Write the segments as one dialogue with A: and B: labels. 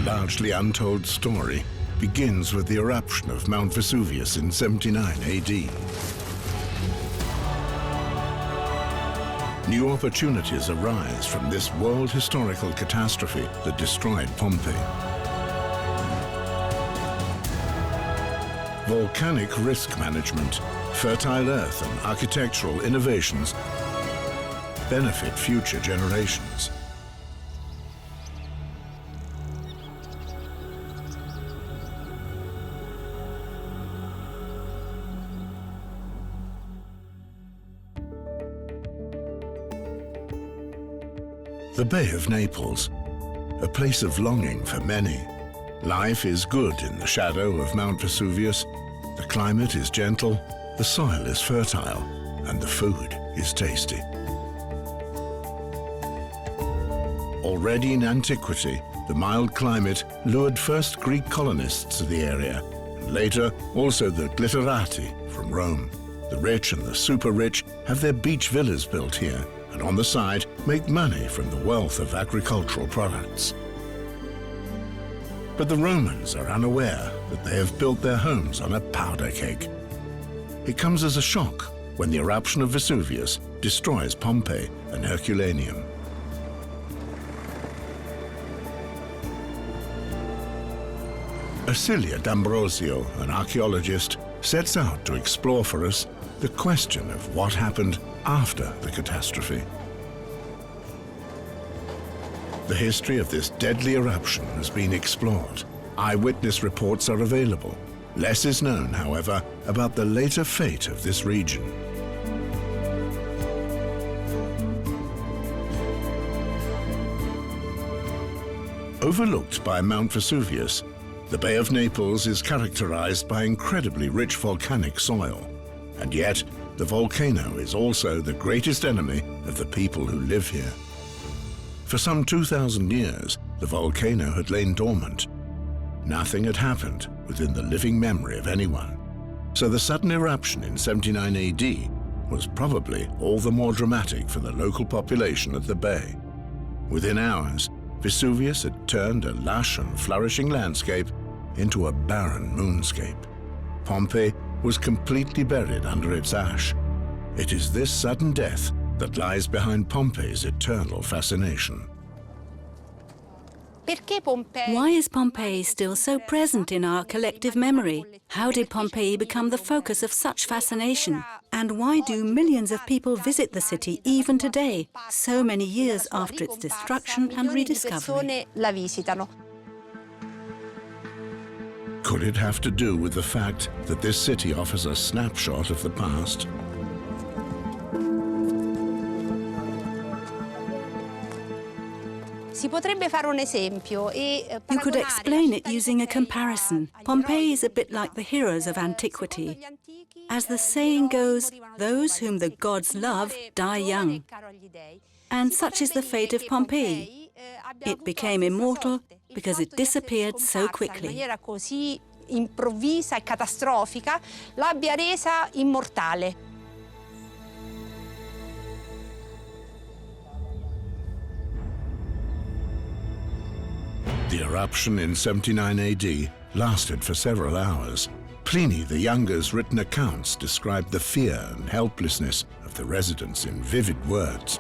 A: largely untold story begins with the eruption of Mount Vesuvius in 79 AD. New opportunities arise from this world historical catastrophe that destroyed Pompeii. Volcanic risk management, fertile earth and architectural innovations benefit future generations. The Bay of Naples, a place of longing for many. Life is good in the shadow of Mount Vesuvius. The climate is gentle, the soil is fertile, and the food is tasty. Already in antiquity, the mild climate lured first Greek colonists to the area, and later also the glitterati from Rome. The rich and the super rich have their beach villas built here, and on the side make money from the wealth of agricultural products. But the Romans are unaware that they have built their homes on a powder keg. It comes as a shock when the eruption of Vesuvius destroys Pompeii and Herculaneum. Ercilia D'Ambrosio, an archaeologist, sets out to explore for us the question of what happened after the catastrophe. The history of this deadly eruption has been explored. Eyewitness reports are available. Less is known, however, about the later fate of this region. Overlooked by Mount Vesuvius, the Bay of Naples is characterized by incredibly rich volcanic soil. And yet, the volcano is also the greatest enemy of the people who live here. For some 2,000 years, the volcano had lain dormant. Nothing had happened within the living memory of anyone. So the sudden eruption in 79 AD was probably all the more dramatic for the local population of the bay. Within hours, Vesuvius had turned a lush and flourishing landscape into a barren moonscape. Pompeii was completely buried under its ash. It is this sudden death that lies behind Pompeii's eternal fascination.
B: Why is Pompeii still so present in our collective memory? How did Pompeii become the focus of such fascination? And why do millions of people visit the city even today, so many years after its destruction and rediscovery?
A: Could it have to do with the fact that this city offers a snapshot of the past?
B: You could explain it using a comparison. Pompeii is a bit like the heroes of antiquity. As the saying goes, those whom the gods love die young. And such is the fate of Pompeii. It became immortal because it disappeared so quickly.
C: Improvvisa e catastrofica l'abbia resa immortale.
A: The eruption in 79 AD lasted for several hours. Pliny the Younger's written accounts describe the fear and helplessness of the residents in vivid words.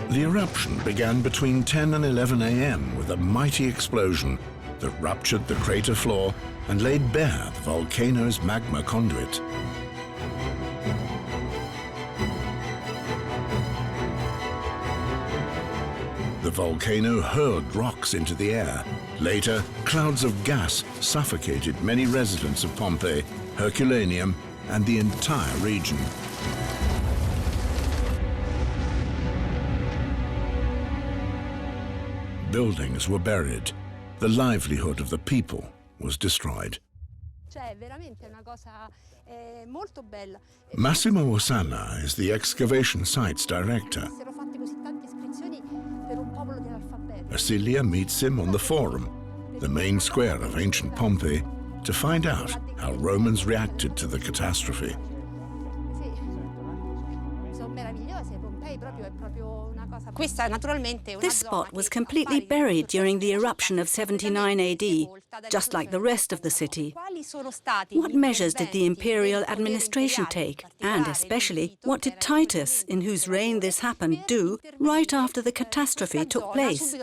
A: The eruption began between 10 and 11 a.m. with a mighty explosion that ruptured the crater floor and laid bare the volcano's magma conduit. The volcano hurled rocks into the air. Later, clouds of gas suffocated many residents of Pompeii, Herculaneum, and the entire region. Buildings were buried. The livelihood of the people was destroyed. Massimo Osanna is the excavation site's director. Ercilia meets him on the Forum, the main square of ancient Pompeii, to find out how Romans reacted to the catastrophe.
B: This spot was completely buried during the eruption of 79 AD, just like the rest of the city. What measures did the imperial administration take? And especially, what did Titus, in whose reign this happened, do right after the catastrophe took place?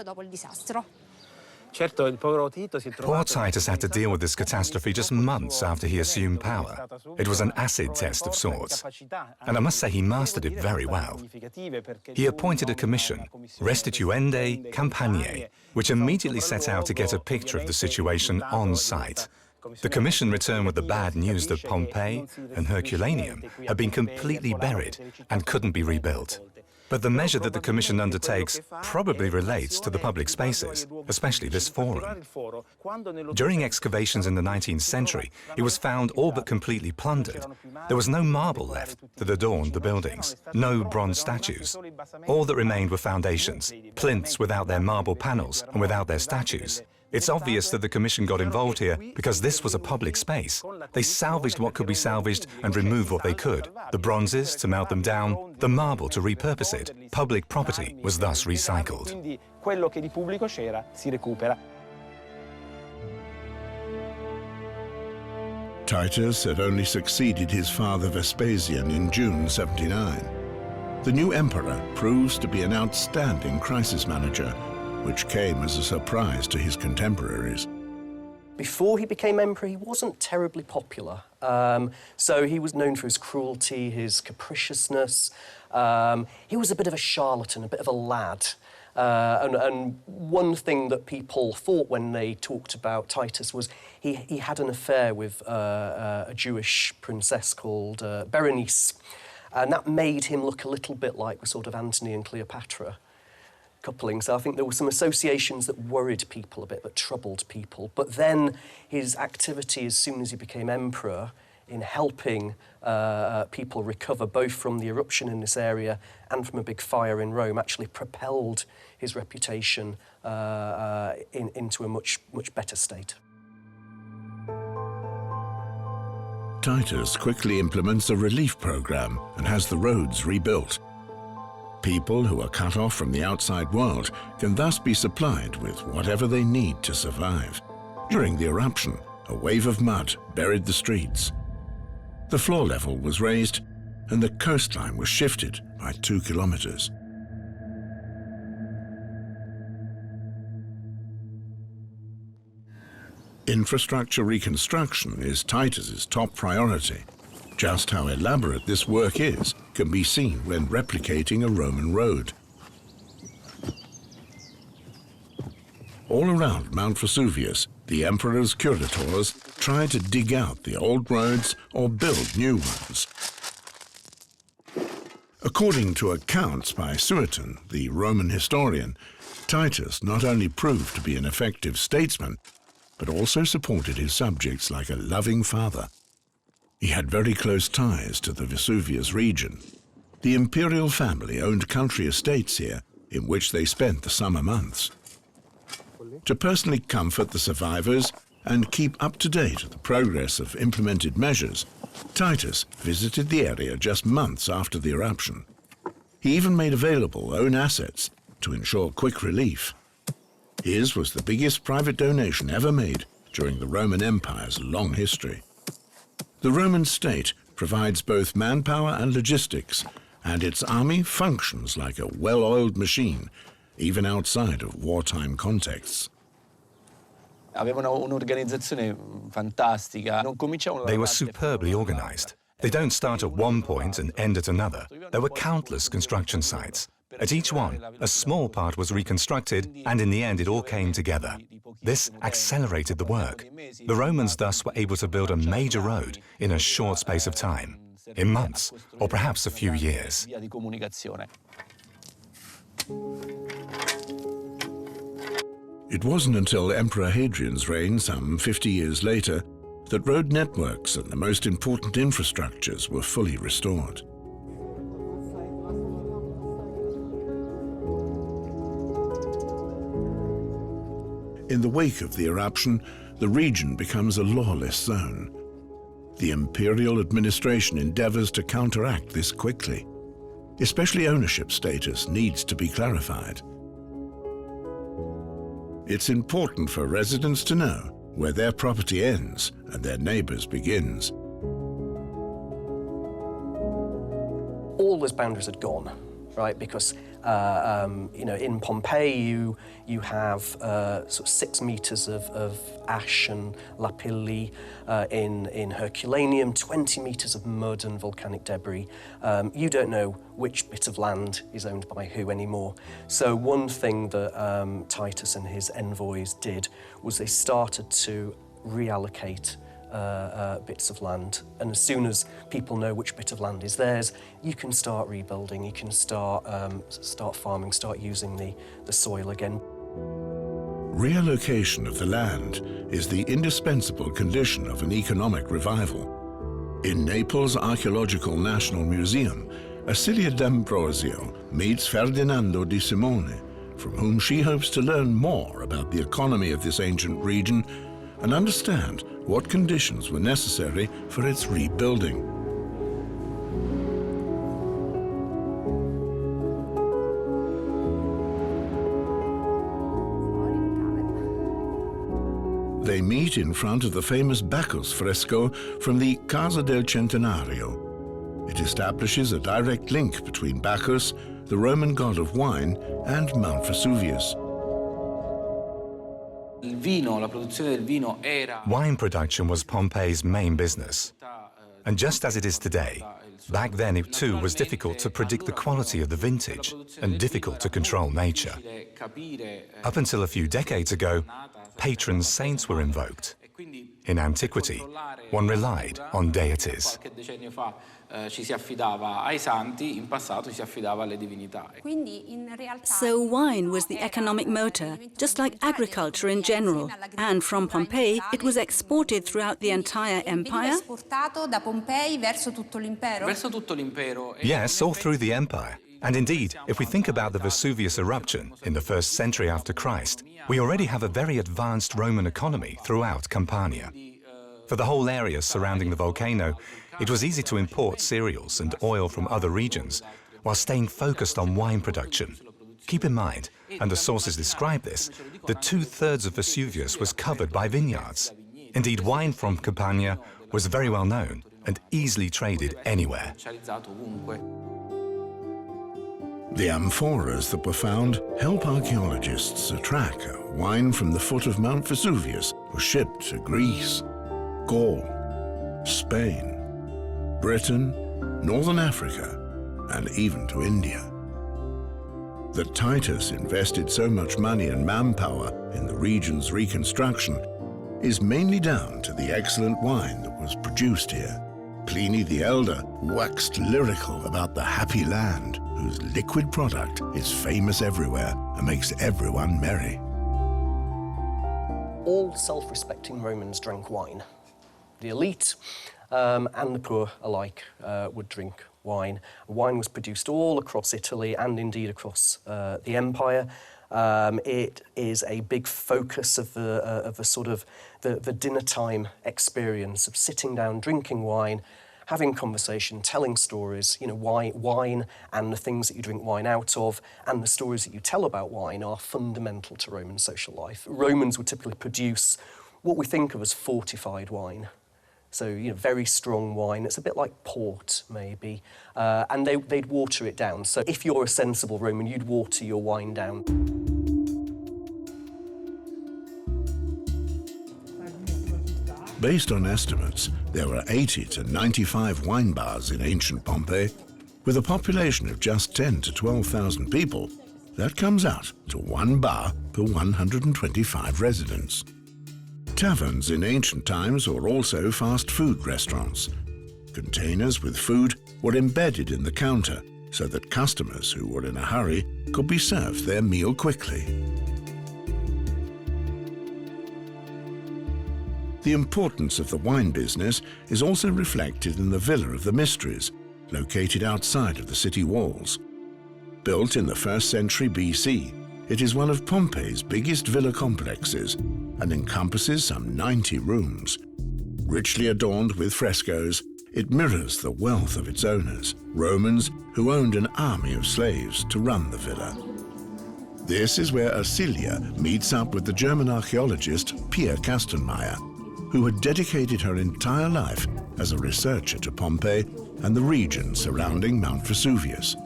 D: Poor Titus had to deal with this catastrophe just months after he assumed power. It was an acid test of sorts, and I must say he mastered it very well. He appointed a commission, Restituende Campaniae, which immediately set out to get a picture of the situation on site. The commission returned with the bad news that Pompeii and Herculaneum had been completely buried and couldn't be rebuilt. But the measure that the Commission undertakes probably relates to the public spaces, especially this forum. During excavations in the 19th century, it was found all but completely plundered. There was no marble left that adorned the buildings, no bronze statues. All that remained were foundations, plinths without their marble panels and without their statues. It's obvious that the Commission got involved here because this was a public space. They salvaged what could be salvaged and removed what they could. The bronzes to melt them down, the marble to repurpose it. Public property was thus recycled.
A: Titus had only succeeded his father Vespasian in June 79. The new emperor proves to be an outstanding crisis manager, which came as a surprise to his contemporaries.
E: Before he became emperor, he wasn't terribly popular. So he was known for his cruelty, his capriciousness. He was a bit of a charlatan, a bit of a lad. And one thing that people thought when they talked about Titus was he had an affair with a Jewish princess called Berenice. And that made him look a little bit like the sort of Antony and Cleopatra coupling. So I think there were some associations that worried people a bit, that troubled people. But then his activity as soon as he became emperor in helping people recover both from the eruption in this area and from a big fire in Rome actually propelled his reputation into a much better state.
A: Titus quickly implements a relief program and has the roads rebuilt. People who are cut off from the outside world can thus be supplied with whatever they need to survive. During the eruption, a wave of mud buried the streets. The floor level was raised and the coastline was shifted by 2 kilometers. Infrastructure reconstruction is Titus's top priority. Just how elaborate this work is can be seen when replicating a Roman road. All around Mount Vesuvius, the emperor's curators try to dig out the old roads or build new ones. According to accounts by Sueton, the Roman historian, Titus not only proved to be an effective statesman, but also supported his subjects like a loving father. He had very close ties to the Vesuvius region. The Imperial family owned country estates here, in which they spent the summer months. To personally comfort the survivors and keep up to date the progress of implemented measures, Titus visited the area just months after the eruption. He even made available own assets to ensure quick relief. His was the biggest private donation ever made during the Roman Empire's long history. The Roman state provides both manpower and logistics, and its army functions like a well-oiled machine, even outside of wartime contexts.
D: They were superbly organized. They don't start at one point and end at another. There were countless construction sites. At each one, a small part was reconstructed, and in the end it all came together. This accelerated the work. The Romans thus were able to build a major road in a short space of time, in months, or perhaps a few years.
A: It wasn't until Emperor Hadrian's reign, some 50 years later, that road networks and the most important infrastructures were fully restored. In the wake of the eruption, the region becomes a lawless zone. The imperial administration endeavors to counteract this quickly. Especially ownership status needs to be clarified. It's important for residents to know where their property ends and their neighbours begins.
E: All those boundaries had gone, right? Because in Pompeii, you have sort of 6 meters of ash and lapilli. In Herculaneum, 20 meters of mud and volcanic debris. You don't know which bit of land is owned by who anymore. So one thing that Titus and his envoys did was they started to reallocate bits of land, and as soon as people know which bit of land is theirs, you can start rebuilding, you can start farming, start using the soil again.
A: Reallocation of the land is the indispensable condition of an economic revival. In Naples' Archaeological National Museum, Acilia D'Ambrosio meets Ferdinando di Simone, from whom she hopes to learn more about the economy of this ancient region and understand what conditions were necessary for its rebuilding. They meet in front of the famous Bacchus fresco from the Casa del Centenario. It establishes a direct link between Bacchus, the Roman god of wine, and Mount Vesuvius.
D: Wine production was Pompeii's main business. And just as it is today, back then it too was difficult to predict the quality of the vintage and difficult to control nature. Up until a few decades ago, patron saints were invoked. In antiquity, one relied on deities.
B: So wine was the economic motor, just like agriculture in general. And from Pompeii, it was exported throughout the entire empire.
D: Yes, all through the empire. And indeed, if we think about the Vesuvius eruption in the 1st century after Christ, we already have a very advanced Roman economy throughout Campania. For the whole area surrounding the volcano, it was easy to import cereals and oil from other regions while staying focused on wine production. Keep in mind, and the sources describe this, that 2/3 of Vesuvius was covered by vineyards. Indeed, wine from Campania was very well known and easily traded anywhere.
A: The amphoras that were found help archaeologists track how wine from the foot of Mount Vesuvius was shipped to Greece, Gaul, Spain, Britain, Northern Africa, and even to India. That Titus invested so much money and manpower in the region's reconstruction is mainly down to the excellent wine that was produced here. Pliny the Elder waxed lyrical about the happy land whose liquid product is famous everywhere and makes everyone merry.
E: All self-respecting Romans drank wine. The elite and the poor alike would drink wine. Wine was produced all across Italy and indeed across the empire. It is a big focus of the sort of the dinner time experience of sitting down, drinking wine, having conversation, telling stories. You know, wine and the things that you drink wine out of and the stories that you tell about wine are fundamental to Roman social life. Romans would typically produce what we think of as fortified wine. So, you know, very strong wine. It's a bit like port, maybe. And they'd water it down. So if you're a sensible Roman, you'd water your wine down.
A: Based on estimates, there were 80 to 95 wine bars in ancient Pompeii. With a population of just 10 to 12,000 people, that comes out to 1 bar per 125 residents. Taverns in ancient times were also fast food restaurants. Containers with food were embedded in the counter so that customers who were in a hurry could be served their meal quickly. The importance of the wine business is also reflected in the Villa of the Mysteries, located outside of the city walls. Built in the 1st century BC, it is one of Pompeii's biggest villa complexes and encompasses some 90 rooms. Richly adorned with frescoes, it mirrors the wealth of its owners, Romans who owned an army of slaves to run the villa. This is where Ercilia meets up with the German archaeologist Pia Kastenmeier, who had dedicated her entire life as a researcher to Pompeii and the region surrounding Mount Vesuvius.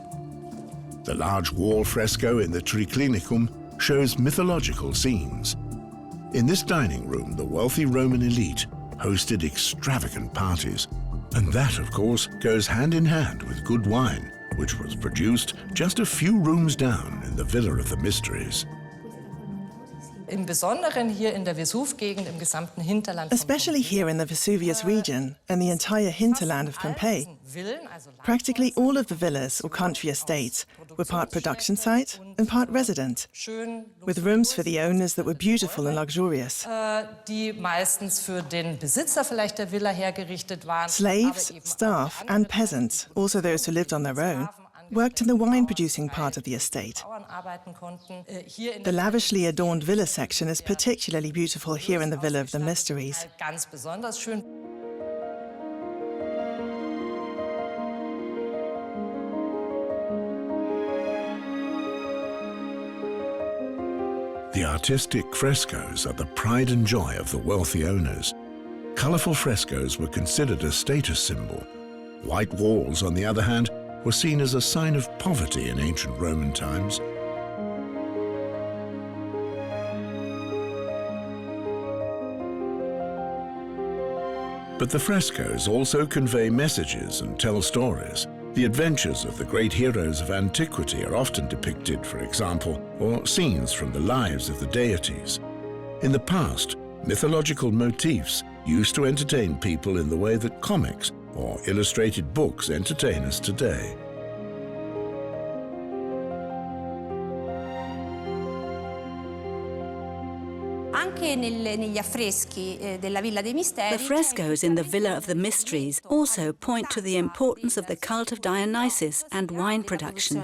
A: The large wall fresco in the Triclinicum shows mythological scenes. In this dining room, the wealthy Roman elite hosted extravagant parties. And that, of course, goes hand in hand with good wine, which was produced just a few rooms down in the Villa of the Mysteries.
F: Im Besonderen hier in der Vesuvgegend im gesamten Hinterland.
G: Especially here in the Vesuvius region and the entire hinterland of Pompeii. Practically all of the villas or country estates were part production site and part resident, with rooms for the owners that were beautiful and luxurious.
F: Die meistens für den Besitzer vielleicht der Villa hergerichtet waren.
G: Slaves, staff and peasants, also those who lived on their own, worked in the wine-producing part of the estate. The lavishly adorned villa section is particularly beautiful here in the Villa of the Mysteries.
F: Ganz besonders schön.
A: The artistic frescoes are the pride and joy of the wealthy owners. Colourful frescoes were considered a status symbol. White walls, on the other hand, were seen as a sign of poverty in ancient Roman times. But the frescoes also convey messages and tell stories. The adventures of the great heroes of antiquity are often depicted, for example, or scenes from the lives of the deities. In the past, mythological motifs used to entertain people in the way that comics or illustrated books entertain us today.
B: The frescoes in the Villa of the Mysteries also point to the importance of the cult of Dionysus and wine production.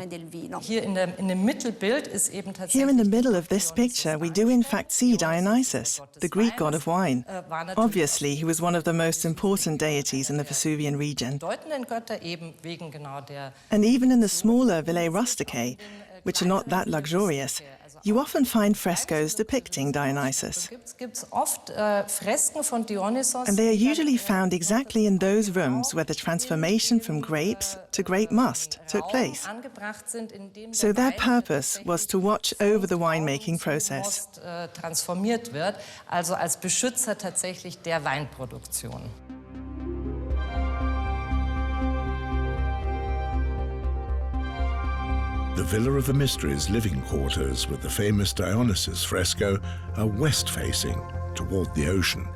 F: Here in dem Mittelbild ist eben tatsächlich.
G: Here in the middle of this picture, we do in fact see Dionysus, the Greek god of wine. Obviously, he was one of the most important deities in the Vesuvian region.
F: Bedeutenden Götter eben wegen genau der.
G: And even in the smaller Villae Rusticae, which are not that luxurious, you often find frescoes depicting Dionysus.
F: Gibt's oft Fresken von Dionysos.
G: And they are usually found exactly in those rooms where the transformation from grapes to grape must took place. So their purpose was to watch over the winemaking process.
F: Transformiert wird, also als Beschützer tatsächlich der Weinproduktion.
A: The Villa of the Mysteries living quarters with the famous Dionysus fresco are west-facing, toward the ocean.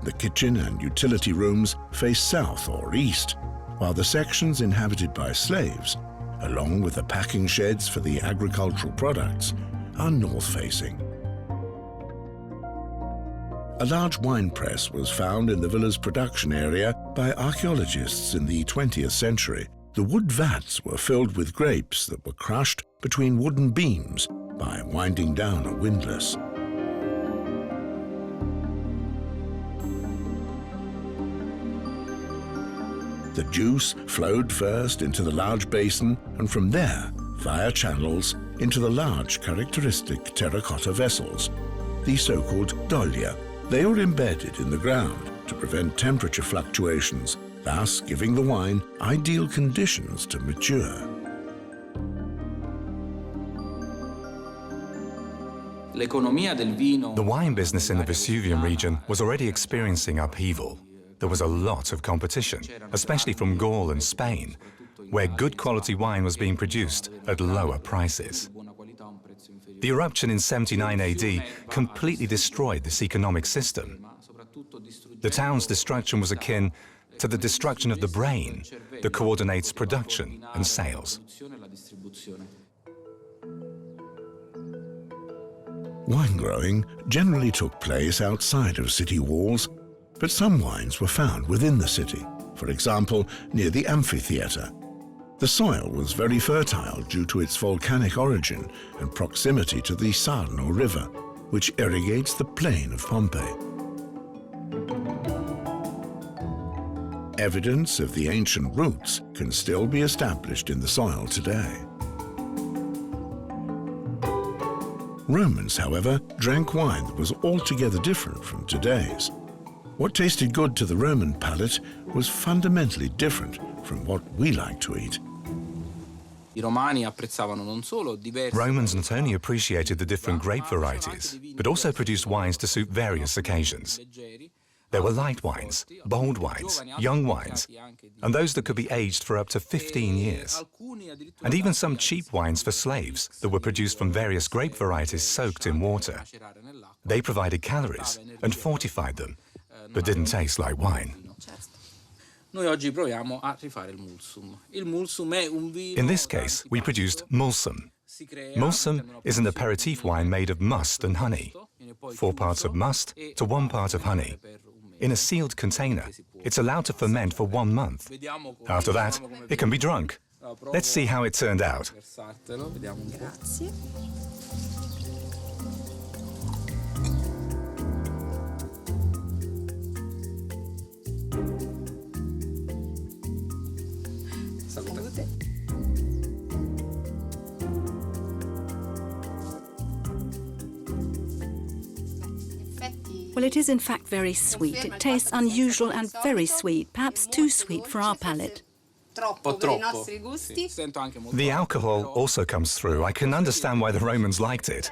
A: The kitchen and utility rooms face south or east, while the sections inhabited by slaves, along with the packing sheds for the agricultural products, are north-facing. A large wine press was found in the villa's production area by archaeologists in the 20th century. The wood vats were filled with grapes that were crushed between wooden beams by winding down a windlass. The juice flowed first into the large basin and from there, via channels, into the large characteristic terracotta vessels, the so-called doglia. They were embedded in the ground to prevent temperature fluctuations, thus giving the wine ideal conditions to mature.
D: The wine business in the Vesuvian region was already experiencing upheaval. There was a lot of competition, especially from Gaul and Spain, where good quality wine was being produced at lower prices. The eruption in 79 AD completely destroyed this economic system. The town's destruction was akin to the destruction of the brain that coordinates production and sales.
A: Wine growing generally took place outside of city walls, but some wines were found within the city, for example, near the amphitheatre. The soil was very fertile due to its volcanic origin and proximity to the Sarno River, which irrigates the plain of Pompeii. Evidence of the ancient roots can still be established in the soil today. Romans, however, drank wine that was altogether different from today's. What tasted good to the Roman palate was fundamentally different from what we like to eat.
D: Romans not only appreciated the different grape varieties, but also produced wines to suit various occasions. There were light wines, bold wines, young wines, and those that could be aged for up to 15 years. And even some cheap wines for slaves that were produced from various grape varieties soaked in water. They provided calories and fortified them, but didn't taste like wine. In this case, we produced mulsum. Mulsum is an aperitif wine made of must and honey. 4 parts of must to 1 part of honey. In a sealed container, it's allowed to ferment for 1 month. After that, it can be drunk. Let's see how it turned out.
B: Well, it is in fact very sweet. It tastes unusual and very sweet, perhaps too sweet for our palate.
D: The alcohol also comes through. I can understand why the Romans liked it.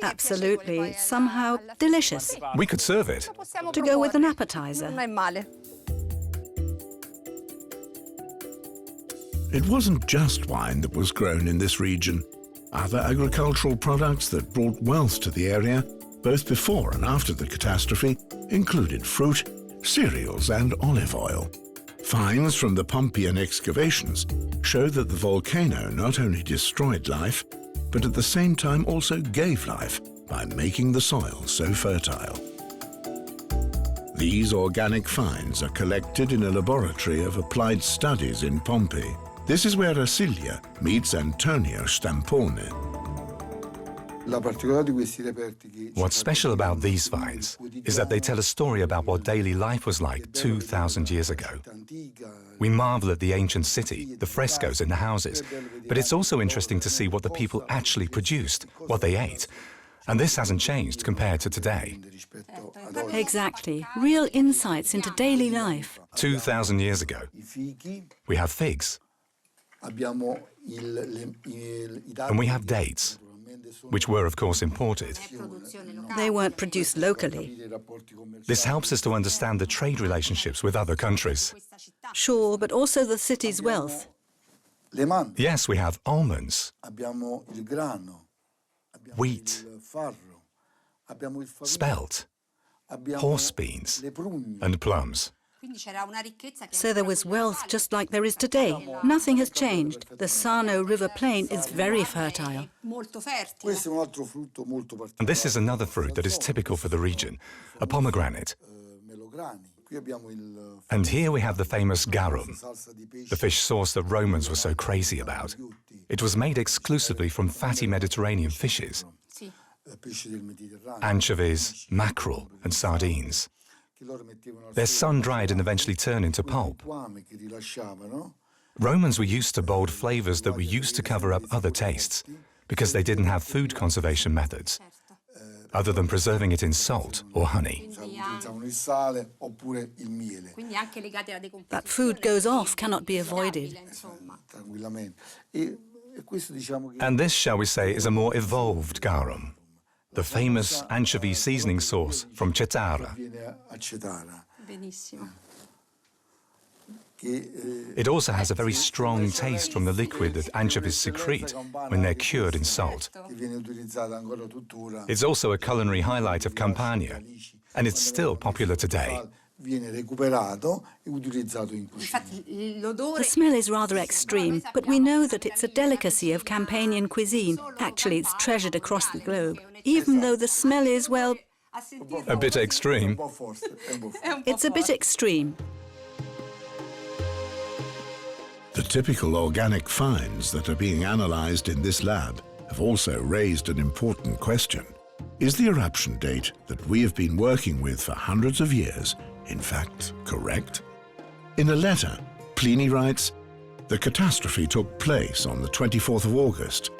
B: Absolutely. Somehow delicious.
D: We could serve it.
B: To go with an appetizer.
A: It wasn't just wine that was grown in this region. Other agricultural products that brought wealth to the area, both before and after the catastrophe, included fruit, cereals and olive oil. Finds from the Pompeian excavations show that the volcano not only destroyed life, but at the same time also gave life by making the soil so fertile. These organic finds are collected in a laboratory of applied studies in Pompeii. This is where Ercilia meets Antonio Stampone.
D: What's special about these finds is that they tell a story about what daily life was like 2,000 years ago. We marvel at the ancient city, the frescoes in the houses, but it's also interesting to see what the people actually produced, what they ate. And this hasn't changed compared to today.
B: Exactly. Real insights into daily life.
D: 2,000 years ago, we have figs. And we have dates, which were, of course, imported.
B: They weren't produced locally.
D: This helps us to understand the trade relationships with other countries.
B: Sure, but also the city's wealth.
D: Yes, we have almonds, wheat, spelt, horse beans, and plums.
B: So there was wealth just like there is today. Nothing has changed. The Sarno River plain is very fertile.
D: And this is another fruit that is typical for the region, a pomegranate. And here we have the famous garum, the fish sauce that Romans were so crazy about. It was made exclusively from fatty Mediterranean fishes, anchovies, mackerel, and sardines. They're sun-dried and eventually turn into pulp. Romans were used to bold flavors that were used to cover up other tastes because they didn't have food conservation methods, other than preserving it in salt or honey.
B: That food goes off cannot be avoided.
D: And this, shall we say, is a more evolved garum, the famous anchovy seasoning sauce from Cetara. It also has a very strong taste from the liquid that anchovies secrete when they're cured in salt. It's also a culinary highlight of Campania, and it's still popular today.
B: The smell is rather extreme, but we know that it's a delicacy of Campanian cuisine. Actually, it's treasured across the globe, even though the smell is, well,
D: a bit extreme.
B: It's a bit extreme.
A: The typical organic finds that are being analysed in this lab have also raised an important question. Is the eruption date that we have been working with for hundreds of years, in fact, correct? In a letter, Pliny writes, "The catastrophe took place on the 24th of August,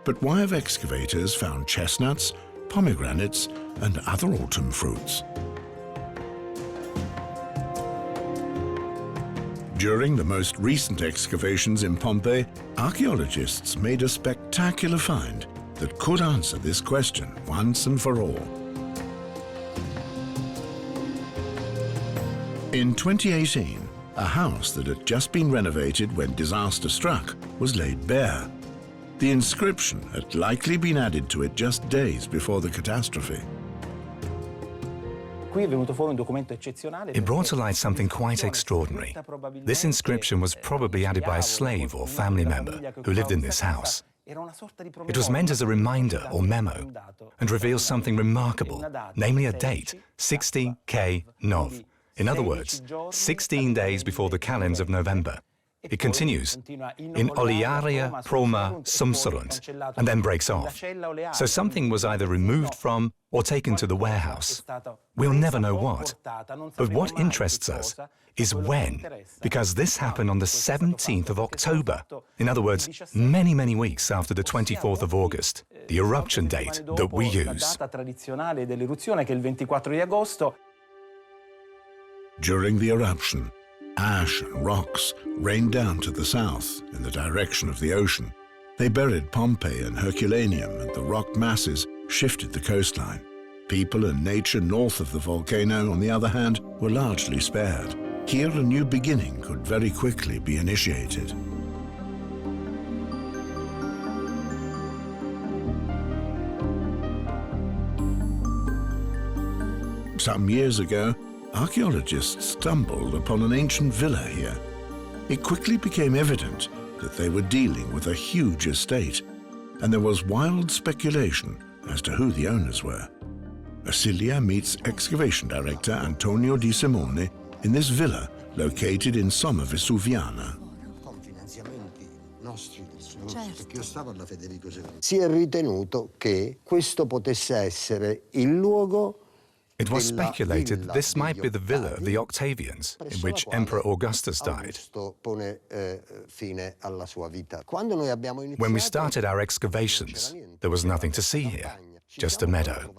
A: but why have excavators found chestnuts, pomegranates, and other autumn fruits?" During the most recent excavations in Pompeii, archaeologists made a spectacular find that could answer this question once and for all. In 2018, a house that had just been renovated when disaster struck was laid bare. The inscription had likely been added to it just days before the catastrophe.
D: It brought to light something quite extraordinary. This inscription was probably added by a slave or family member who lived in this house. It was meant as a reminder or memo and reveals something remarkable, namely a date, 16K Nov. In other words, 16 days before the calends of November. It continues, in Oliaria Proma Sumserunt, and then breaks off. So something was either removed from or taken to the warehouse. We'll never know what. But what interests us is when, because this happened on the 17th of October. In other words, many, many weeks after the 24th of August, the eruption date that we use.
A: During the eruption, ash and rocks rained down to the south in the direction of the ocean. They buried Pompeii and Herculaneum, and the rock masses shifted the coastline. People and nature north of the volcano, on the other hand, were largely spared. Here a new beginning could very quickly be initiated. Some years ago, archaeologists stumbled upon an ancient villa here. It quickly became evident that they were dealing with a huge estate, and there was wild speculation as to who the owners were. Acilia meets excavation director Antonio Di Simone in this villa located in Somma Vesuviana.
H: Si è ritenuto che questo potesse essere il luogo.
D: It was speculated that this might be the villa of the Octavians, in which Emperor Augustus died. When we started our excavations, there was nothing to see here, just a meadow.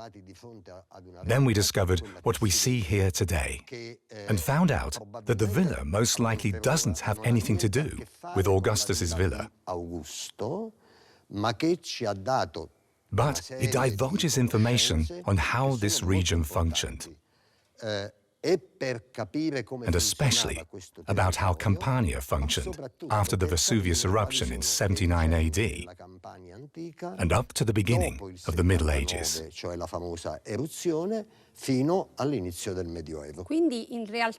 D: Then we discovered what we see here today, and found out that the villa most likely doesn't have anything to do with Augustus's villa. But it divulges information on how this region functioned, and especially about how Campania functioned after the Vesuvius eruption in 79 AD and up to the beginning of the Middle Ages.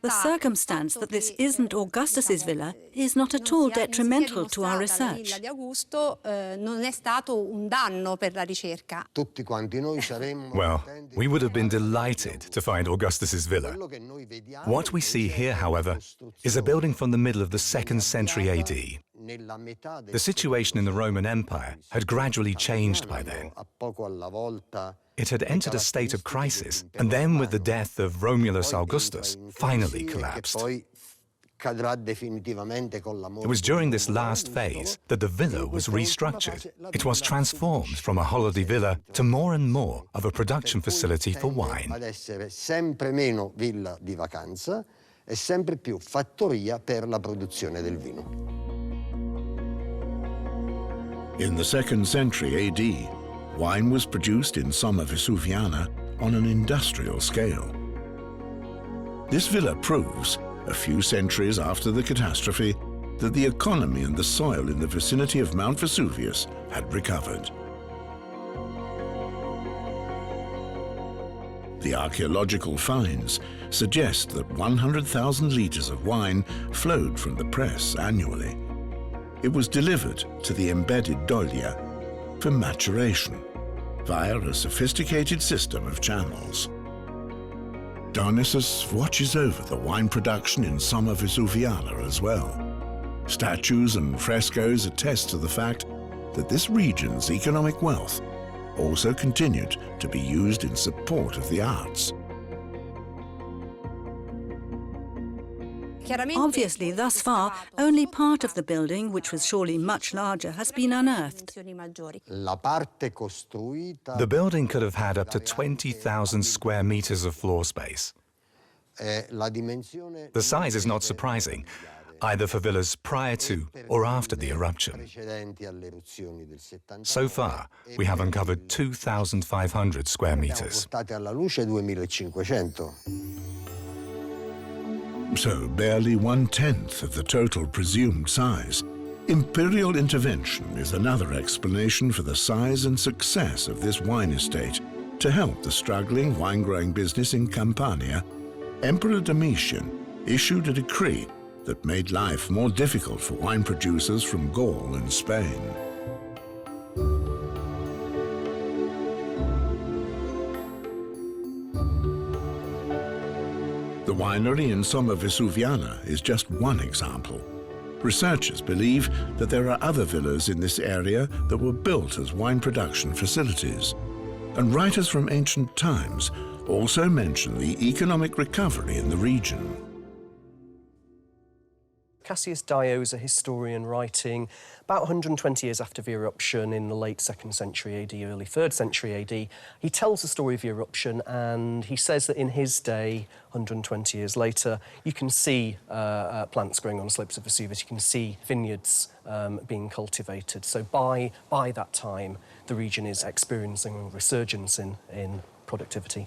B: The circumstance that this isn't Augustus's villa is not at all detrimental to our research.
D: Well, we would have been delighted to find Augustus's villa. What we see here, however, is a building from the middle of the 2nd century AD. The situation in the Roman Empire had gradually changed by then. It had entered a state of crisis, and then with the death of Romulus Augustus, finally collapsed. It was during this last phase that the villa was restructured. It was transformed from a holiday villa to more and more of a production facility for wine.
A: In the 2nd century AD, wine was produced in Somma Vesuviana on an industrial scale. This villa proves, a few centuries after the catastrophe, that the economy and the soil in the vicinity of Mount Vesuvius had recovered. The archaeological finds suggest that 100,000 litres of wine flowed from the press annually. It was delivered to the embedded dolia for maturation via a sophisticated system of channels. Dionysus watches over the wine production in Somma Vesuviana as well. Statues and frescoes attest to the fact that this region's economic wealth also continued to be used in support of the arts.
B: Obviously, thus far, only part of the building, which was surely much larger, has been unearthed.
D: The building could have had up to 20,000 square meters of floor space. The size is not surprising, either for villas prior to or after the eruption. So far, we have uncovered 2,500 square meters.
A: So barely 1/10 of the total presumed size. Imperial intervention is another explanation for the size and success of this wine estate. To help the struggling wine-growing business in Campania, Emperor Domitian issued a decree that made life more difficult for wine producers from Gaul and Spain. The winery in Somma Vesuviana is just one example. Researchers believe that there are other villas in this area that were built as wine production facilities. And writers from ancient times also mention the economic recovery in the region.
E: Cassius Dio is a historian writing about 120 years after the eruption in the late 2nd century AD, early 3rd century AD. He tells the story of the eruption, and he says that in his day, 120 years later, you can see plants growing on the slopes of Vesuvius, you can see vineyards being cultivated. So by that time, the region is experiencing a resurgence in productivity.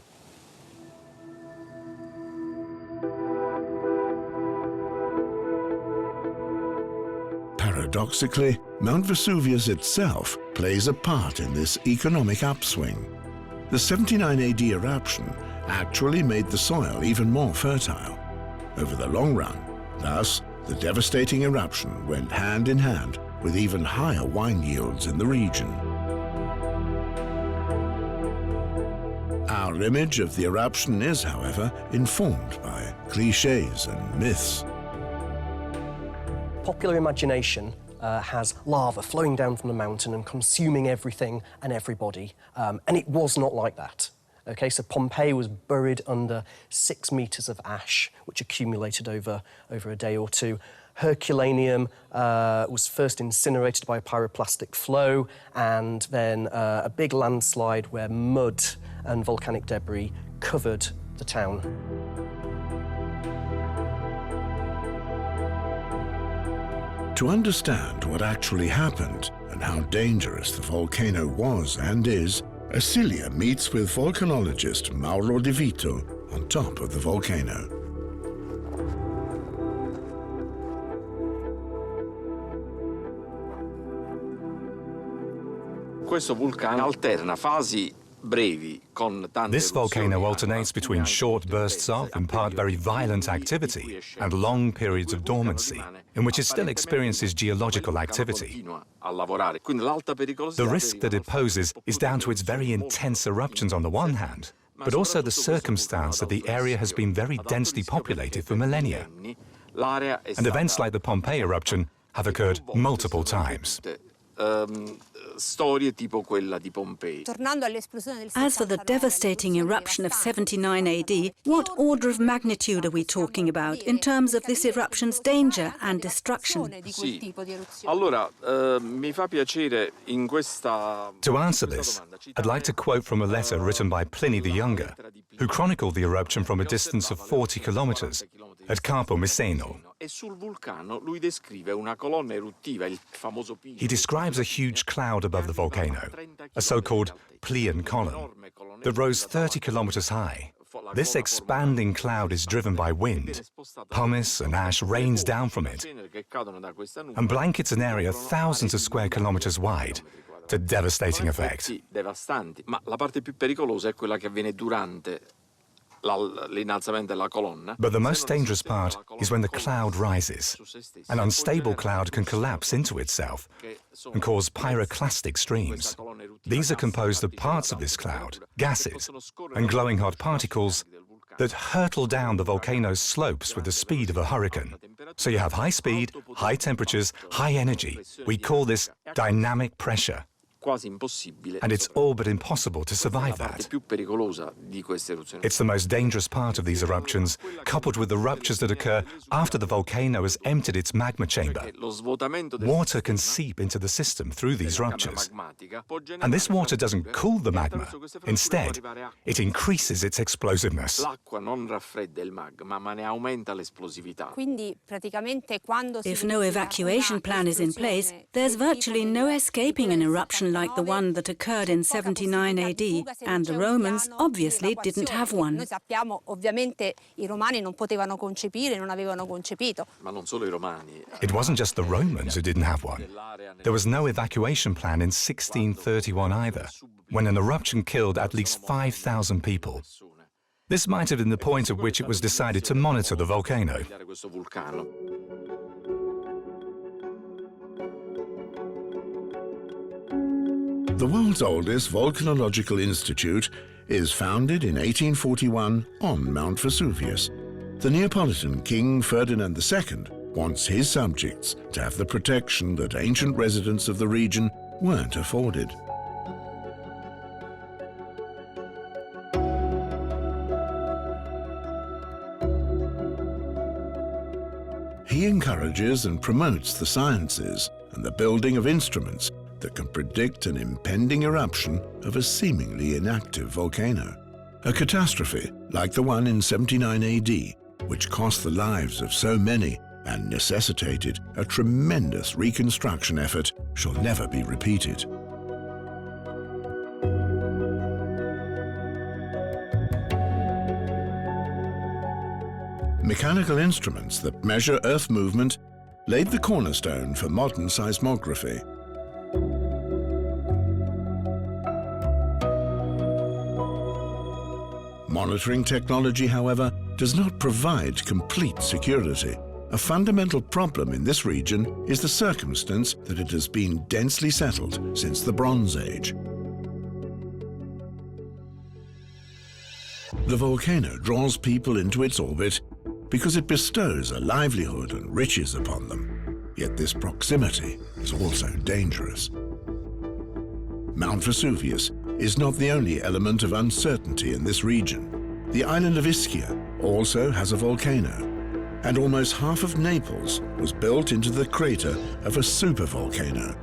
A: Paradoxically, Mount Vesuvius itself plays a part in this economic upswing. The 79 AD eruption actually made the soil even more fertile. Over the long run, thus, the devastating eruption went hand in hand with even higher wine yields in the region. Our image of the eruption is, however, informed by clichés and myths.
E: Popular imagination has lava flowing down from the mountain and consuming everything and everybody, and it was not like that. Okay, so Pompeii was buried under 6 meters of ash, which accumulated over a day or two. Herculaneum was first incinerated by a pyroclastic flow, and then a big landslide where mud and volcanic debris covered the town.
A: To understand what actually happened and how dangerous the volcano was and is, Acilia meets with volcanologist Mauro De Vito on top of the volcano.
I: Questo vulcano alterna fasi brevi con tante
D: This volcano
I: eruzioni,
D: alternates between short bursts of, in part very violent activity, and long periods of dormancy, in which it still experiences geological activity. The risk that it poses is down to its very intense eruptions on the one hand, but also the circumstance that the area has been very densely populated for millennia. And events like the Pompeii eruption have occurred multiple times.
I: Storie tipo quella di Pompeii.
B: As for the devastating eruption of 79 AD, what order of magnitude are we talking about in terms of this eruption's danger and destruction?
I: Sì. Allora, mi fa piacere in questa...
D: To answer this, I'd like to quote from a letter written by Pliny the Younger, who chronicled the eruption from a distance of 40 kilometers at Capo Miseno. He describes a huge cloud above the volcano, a so-called Pleian column, that rose 30 kilometers high. This expanding cloud is driven by wind. Pumice and ash rains down from it and blankets an area thousands of square kilometers wide, to devastating effect.
I: Ma la parte più pericolosa è quella che avviene durante l'innalzamento della colonna.
D: But the most dangerous part is when the cloud rises. An unstable cloud can collapse into itself and cause pyroclastic streams. These are composed of parts of this cloud, gases, and glowing hot particles that hurtle down the volcano's slopes with the speed of a hurricane. So you have high speed, high temperatures, high energy. We call this dynamic pressure.
I: quasi impossibile.
D: And it's all but impossible to survive
I: La parte
D: that.
I: più pericolosa di queste eruzioni.
D: It's the most dangerous part of these eruptions, coupled with the ruptures that occur after the volcano has emptied its magma chamber.
I: Lo svuotamento del
D: Water can seep into the system through these ruptures. And this water doesn't cool the magma. Instead, it increases its explosiveness.
I: L'acqua non raffredda il magma, ma ne aumenta l'esplosività.
B: If no evacuation plan is in place, there's virtually no escaping an eruption like the one that occurred in 79 AD, and the Romans obviously didn't have one.
I: Ma non solo i Romani.
D: It wasn't just the Romans who didn't have one. There was no evacuation plan in 1631 either, when an eruption killed at least 5,000 people. This might have been the point at which it was decided to monitor the volcano.
I: Questo vulcano.
A: The world's oldest volcanological institute is founded in 1841 on Mount Vesuvius. The Neapolitan King Ferdinand II wants his subjects to have the protection that ancient residents of the region weren't afforded. He encourages and promotes the sciences and the building of instruments that can predict an impending eruption of a seemingly inactive volcano. A catastrophe like the one in 79 AD, which cost the lives of so many and necessitated a tremendous reconstruction effort, shall never be repeated. Mechanical instruments that measure Earth movement laid the cornerstone for modern seismography. Monitoring technology, however, does not provide complete security. A fundamental problem in this region is the circumstance that it has been densely settled since the Bronze Age. The volcano draws people into its orbit because it bestows a livelihood and riches upon them. Yet this proximity is also dangerous. Mount Vesuvius is not the only element of uncertainty in this region. The island of Ischia also has a volcano, and almost half of Naples was built into the crater of a supervolcano,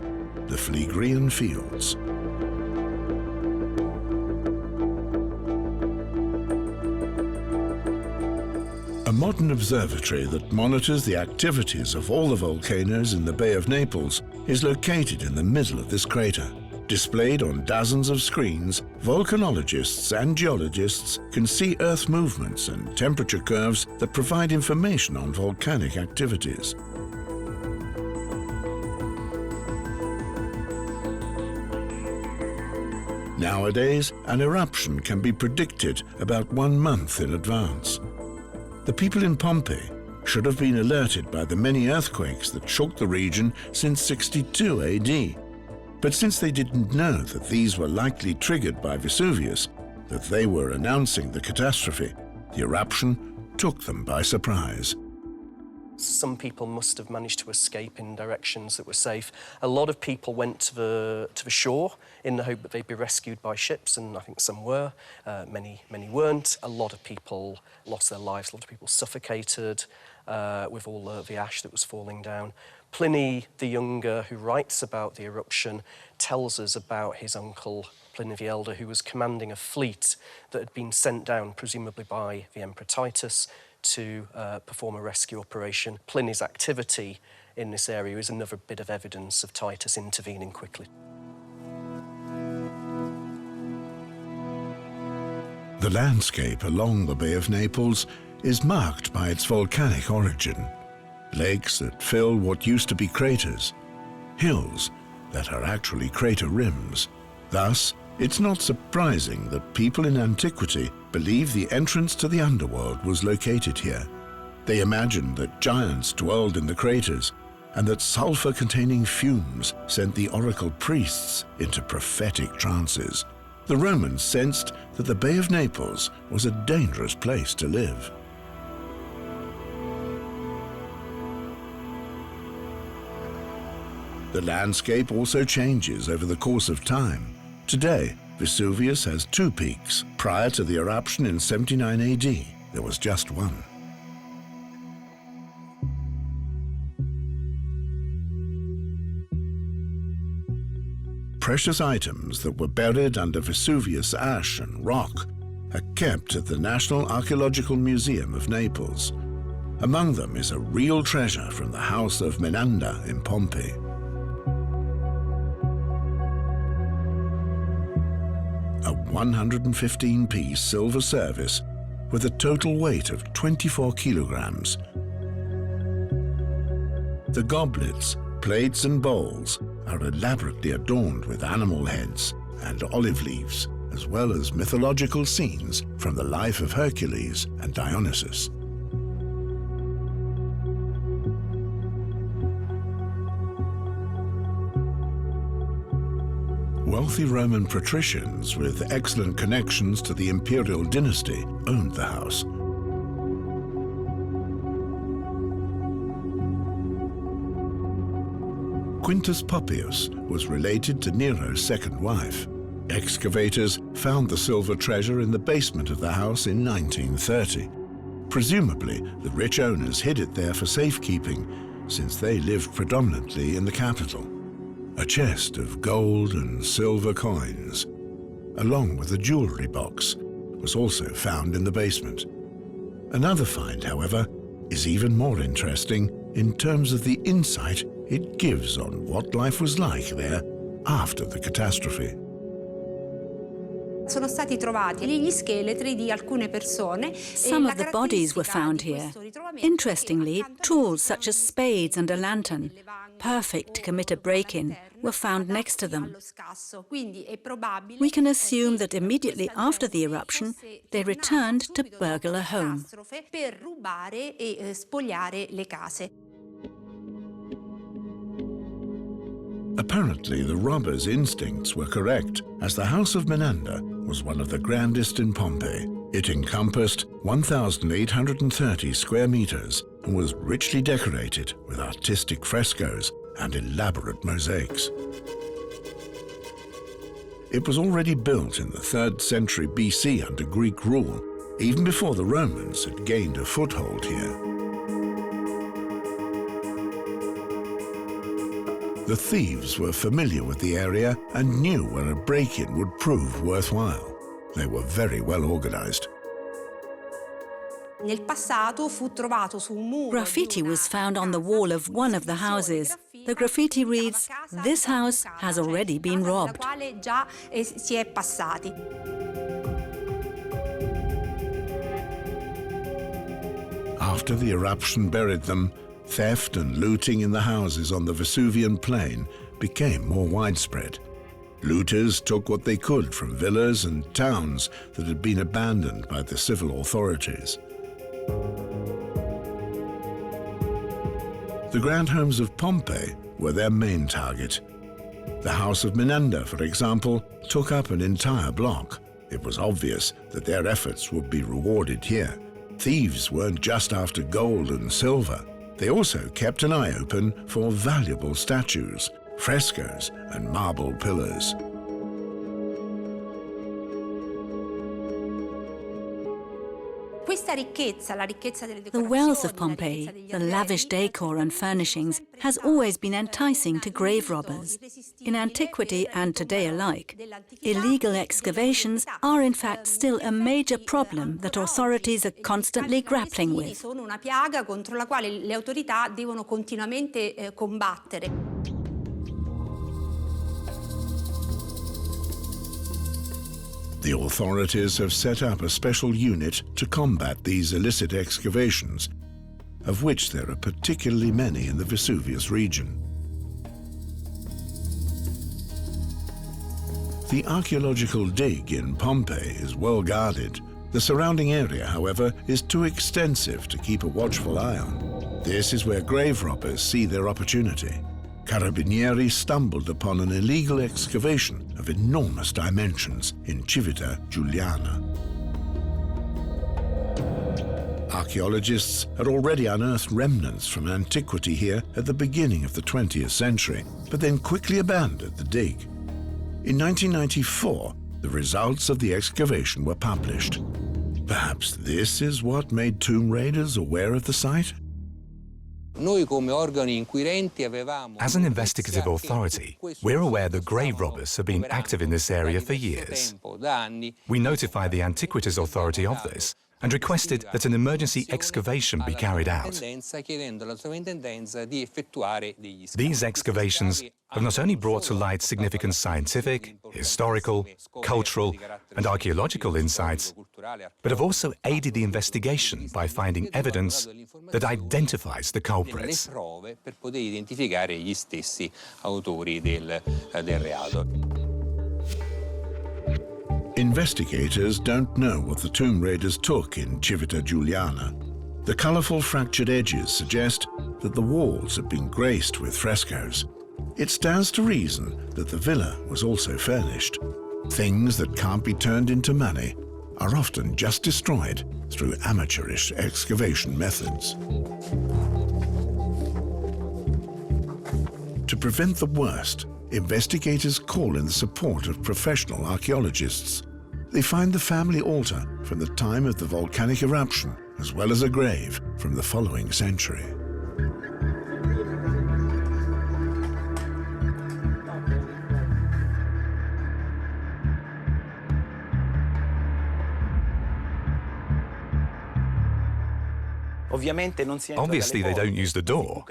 A: the Phlegrean Fields. A modern observatory that monitors the activities of all the volcanoes in the Bay of Naples is located in the middle of this crater. Displayed on dozens of screens, volcanologists and geologists can see Earth movements and temperature curves that provide information on volcanic activities. Nowadays, an eruption can be predicted about 1 month in advance. The people in Pompeii should have been alerted by the many earthquakes that shook the region since 62 AD. But since they didn't know that these were likely triggered by Vesuvius, that they were announcing the catastrophe, the eruption took them by surprise.
E: Some people must have managed to escape in directions that were safe. A lot of people went to the shore in the hope that they'd be rescued by ships, and I think some were. Many weren't. A lot of people lost their lives. A lot of people suffocated with all the ash that was falling down. Pliny the Younger, who writes about the eruption, tells us about his uncle, Pliny the Elder, who was commanding a fleet that had been sent down, presumably by the Emperor Titus, to perform a rescue operation. Pliny's activity in this area is another bit of evidence of Titus intervening quickly.
A: The landscape along the Bay of Naples is marked by its volcanic origin. Lakes that fill what used to be craters, hills that are actually crater rims. Thus, it's not surprising that people in antiquity believed the entrance to the underworld was located here. They imagined that giants dwelled in the craters and that sulfur-containing fumes sent the oracle priests into prophetic trances. The Romans sensed that the Bay of Naples was a dangerous place to live. The landscape also changes over the course of time. Today, Vesuvius has two peaks. Prior to the eruption in 79 AD, there was just one. Precious items that were buried under Vesuvius ash and rock are kept at the National Archaeological Museum of Naples. Among them is a real treasure from the house of Menander in Pompeii. A 115-piece silver service with a total weight of 24 kilograms. The goblets, plates and bowls are elaborately adorned with animal heads and olive leaves, as well as mythological scenes from the life of Hercules and Dionysus. Wealthy Roman patricians with excellent connections to the Imperial dynasty owned the house. Quintus Poppaeus was related to Nero's second wife. Excavators found the silver treasure in the basement of the house in 1930. Presumably, the rich owners hid it there for safekeeping, since they lived predominantly in the capital. A chest of gold and silver coins, along with a jewelry box, was also found in the basement. Another find, however, is even more interesting in terms of the insight it gives on what life was like there after the catastrophe.
B: Some of the bodies were found here. Interestingly, tools such as spades and a lantern, perfect to commit a break-in, were found next to them. We can assume that immediately after the eruption, they returned to burgle a home.
A: Apparently, the robbers' instincts were correct, as the house of Menander was one of the grandest in Pompeii. It encompassed 1,830 square meters and was richly decorated with artistic frescoes and elaborate mosaics. It was already built in the 3rd century BC under Greek rule, even before the Romans had gained a foothold here. The thieves were familiar with the area and knew where a break-in would prove worthwhile. They were very well organized.
B: Graffiti was found on the wall of one of the houses. The graffiti reads, "This house has already been robbed."
A: After the eruption buried them, theft and looting in the houses on the Vesuvian plain became more widespread. Looters took what they could from villas and towns that had been abandoned by the civil authorities. The grand homes of Pompeii were their main target. The house of Menander, for example, took up an entire block. It was obvious that their efforts would be rewarded here. Thieves weren't just after gold and silver. They also kept an eye open for valuable statues, frescoes, and marble pillars.
B: The wealth of Pompeii, the lavish decor and furnishings, has always been enticing to grave robbers. In antiquity and today alike, illegal excavations are in fact still a major problem that authorities are constantly grappling with.
A: The authorities have set up a special unit to combat these illicit excavations, of which there are particularly many in the Vesuvius region. The archaeological dig in Pompeii is well guarded. The surrounding area, however, is too extensive to keep a watchful eye on. This is where grave robbers see their opportunity. Carabinieri stumbled upon an illegal excavation of enormous dimensions in Civita Giuliana. Archaeologists had already unearthed remnants from antiquity here at the beginning of the 20th century, but then quickly abandoned the dig. In 1994, the results of the excavation were published. Perhaps this is what made tomb raiders aware of the site?
D: As an investigative authority, we're aware that grave robbers have been active in this area for years. We notified the Antiquities Authority of this and requested that an emergency excavation be carried out. These excavations have not only brought to light significant scientific, historical, cultural, and archaeological insights, but have also aided the investigation by finding evidence that identifies the culprits.
A: Investigators don't know what the tomb raiders took in Civita Giuliana. The colourful fractured edges suggest that the walls have been graced with frescoes. It stands to reason that the villa was also furnished. Things that can't be turned into money are often just destroyed through amateurish excavation methods. To prevent the worst, investigators call in the support of professional archaeologists. They find the family altar from the time of the volcanic eruption, as well as a grave from the following century.
D: Obviously, they don't use the door.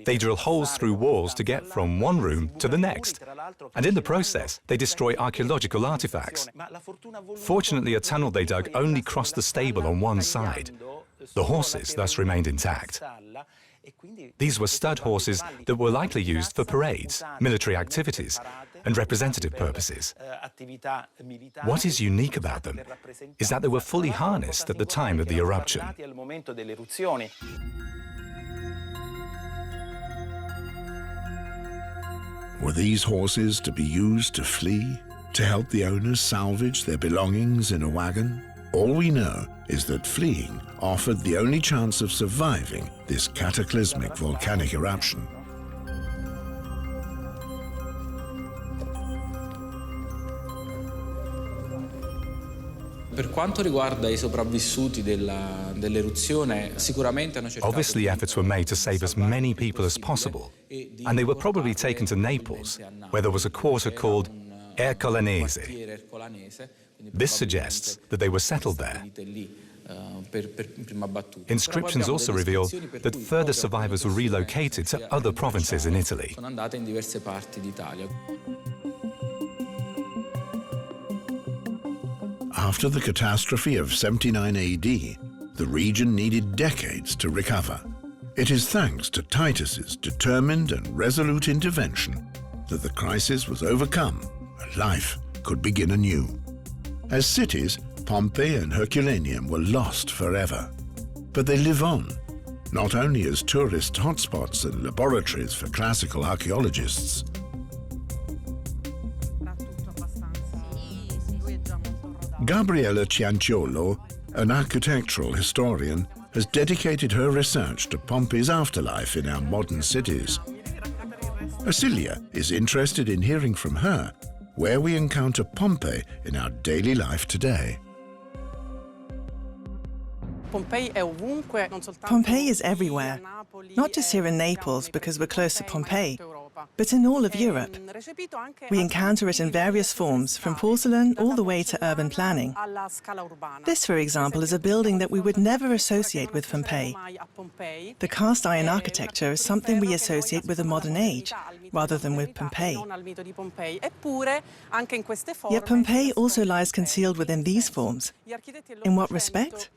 D: They drill holes through walls to get from one room to the next. And in the process, they destroy archaeological artifacts. Fortunately, a tunnel they dug only crossed the stable on one side. The horses thus remained intact. These were stud horses that were likely used for parades, military activities, and representative purposes. What is unique about them is that they were fully harnessed at the time of the eruption.
A: Were these horses to be used to flee, to help the owners salvage their belongings in a wagon? All we know is that fleeing offered the only chance of surviving this cataclysmic volcanic eruption.
D: Obviously, efforts were made to save as many people as possible, and they were probably taken to Naples, where there was a quarter called Ercolanese. This suggests that they were settled there. Inscriptions also reveal that further survivors were relocated to other provinces in Italy.
A: After the catastrophe of 79 AD, the region needed decades to recover. It is thanks to Titus's determined and resolute intervention that the crisis was overcome and life could begin anew. As cities, Pompeii and Herculaneum were lost forever. But they live on, not only as tourist hotspots and laboratories for classical archaeologists. Gabriella Cianciolo, an architectural historian, has dedicated her research to Pompeii's afterlife in our modern cities. Acilia is interested in hearing from her where we encounter Pompeii in our daily life today.
G: Pompeii is everywhere, not just here in Naples because we're close to Pompeii, but in all of Europe. We encounter it in various forms, from porcelain all the way to urban planning. This, for example, is a building that we would never associate with Pompeii. The cast iron architecture is something we associate with the modern age, rather than with Pompeii. Yet Pompeii also lies concealed within these forms. In what respect?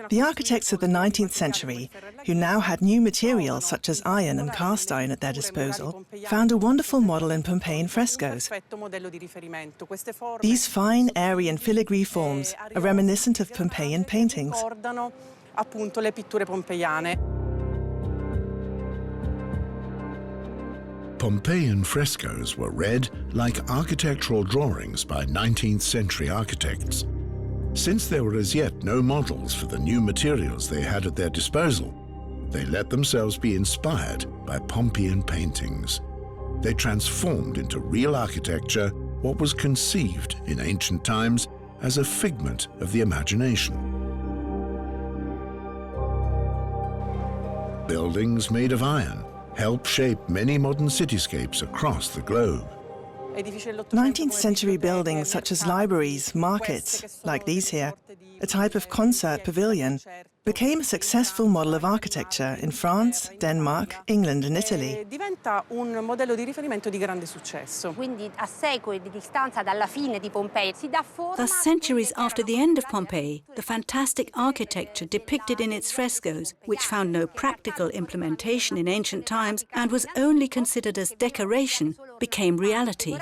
G: The architects of the 19th century, who now had new materials such as iron and cast iron at their disposal, found a wonderful model in Pompeian frescoes. These fine, airy and filigree forms are reminiscent of Pompeian paintings.
A: Pompeian frescoes were read like architectural drawings by 19th century architects. Since there were as yet no models for the new materials they had at their disposal, they let themselves be inspired by Pompeian paintings. They transformed into real architecture what was conceived in ancient times as a figment of the imagination. Buildings made of iron help shape many modern cityscapes across the globe.
G: 19th century buildings such as libraries, markets, like these here, a type of concert pavilion, became a successful model of architecture in France, Denmark, England and Italy.
J: Diventa un modello di riferimento di grande successo.
C: Quindi a secoli di distanza dalla fine di Pompei si dà forma.
B: Thus, centuries after the end of Pompeii, the fantastic architecture depicted in its frescoes, which found no practical implementation in ancient times and was only considered as decoration, became reality.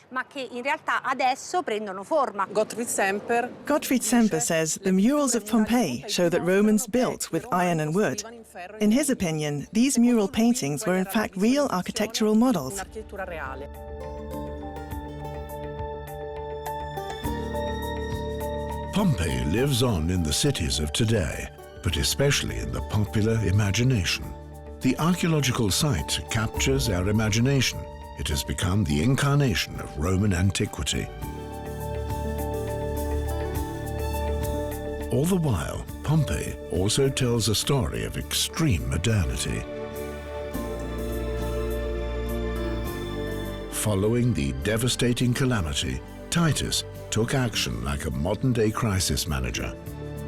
C: Ma che in realtà adesso prendono forma.
J: Gottfried
G: Semper says the murals of Pompeii show that Romans built with iron and wood. In his opinion, these mural paintings were in fact real architectural models.
A: Pompeii lives on in the cities of today, but especially in the popular imagination. The archaeological site captures our imagination. It has become the incarnation of Roman antiquity. All the while, Pompeii also tells a story of extreme modernity. Following the devastating calamity, Titus took action like a modern-day crisis manager.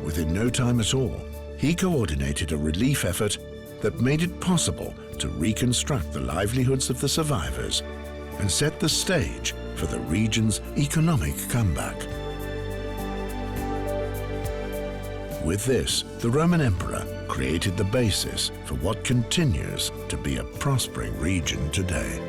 A: Within no time at all, he coordinated a relief effort that made it possible to reconstruct the livelihoods of the survivors and set the stage for the region's economic comeback. With this, the Roman Emperor created the basis for what continues to be a prospering region today.